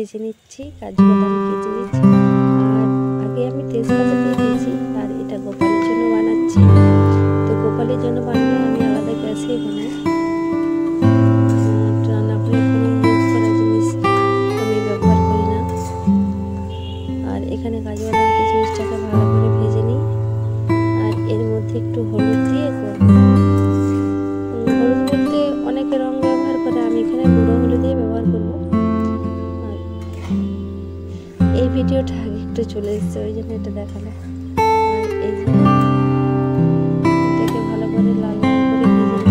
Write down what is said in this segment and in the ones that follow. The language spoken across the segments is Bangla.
ভেজে নিচ্ছি কাজু বাদাম কিশমিশ। আর আগে আমি তেজপাতা দিয়ে দিয়েছি। আর এটা গোপালের জন্য বানাচ্ছি। তো গোপালের জন্য বানালে আমি আলাদা গ্যাসেই বানাই, রান্নাঘরে কোনো ইউজ করা জিনিস আমি ব্যবহার করি না। আর এখানে কাজু বাদাম কিশমিশটাকে ভালো করে ভেজে নিই। আর এর মধ্যে একটু হলুদ দিয়ে করব। হলুদ বলতে অনেকে রং ব্যবহার করে, আমি এখানে গুঁড়ো হলুদই ব্যবহার করব। আর এই ভিডিওটা আগে একটু চলে এসেছে, ওই জন্য এটা দেখালাম। আর এই যে এটাকে ভালো করে লাল লাল করে ভেজে নিতে হবে।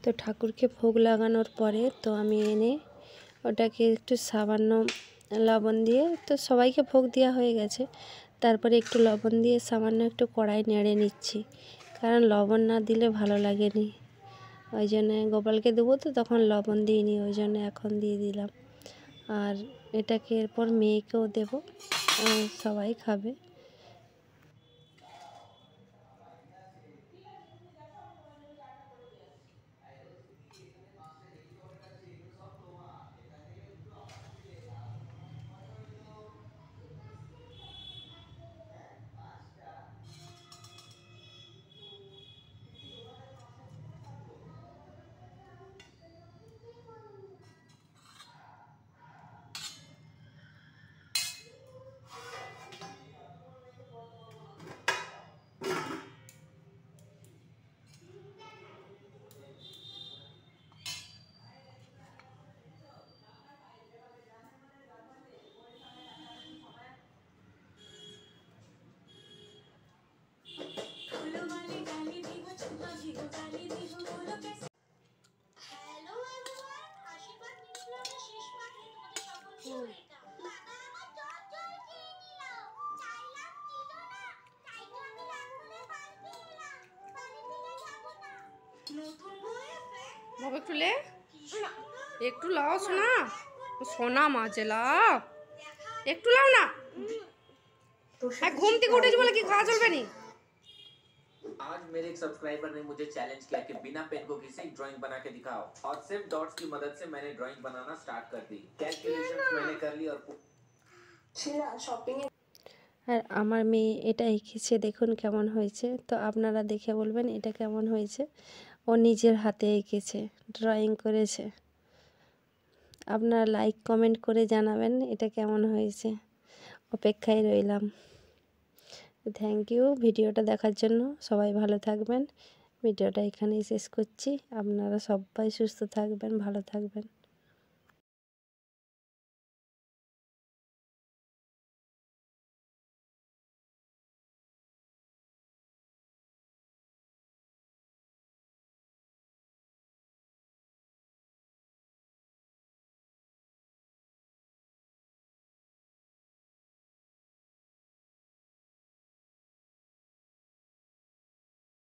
তো ঠাকুরকে ভোগ লাগানোর পরে তো আমি এনে ওটাকে একটু সামান্য লবণ দিয়ে, তো সবাইকে ভোগ দেওয়া হয়ে গেছে, তারপরে একটু লবণ দিয়ে সামান্য একটু কড়াই নেড়ে নিচ্ছি, কারণ লবণ না দিলে ভালো লাগেনি। ওই জন্যে গোপালকে দেবো তো তখন লবণ দিইনি, ওই জন্য এখন দিয়ে দিলাম। আর এটাকে এরপর মেয়েকেও দেবো, সবাই খাবে। ভাবে খুলে একটু লাও সোনা, সোনা মাঝে লাও, একটু লাও না। হ্যাঁ ঘুম থেকে উঠেছি বলে কি খাওয়া চলবে নি? आज मेरे एक सब्सक्राइबर ने मुझे चैलेंज किया कि बिना पेन को घिसे एक ड्राइंग बना के दिखाओ और सिर्फ डॉट्स की मदद से मैंने ड्राइंग बनाना स्टार्ट कर दी। कैलकुलेशंस मैंने कर ली और আর আমার মেয়ে এটা এঁকেছে, দেখুন কেমন হয়েছে। তো আপনারা দেখে বলবেন এটা কেমন হয়েছে। ও নিজের হাতে এঁকেছে, ড্রয়িং করেছে। আপনারা লাইক কমেন্ট করে জানাবেন এটা কেমন হয়েছে। অপেক্ষায় রইলাম। থ্যাংক ইউ ভিডিওটা দেখার জন্য। সবাই ভালো থাকবেন। ভিডিওটা এখানেই শেষ করছি। আপনারা সবাই সুস্থ থাকবেন, ভালো থাকবেন।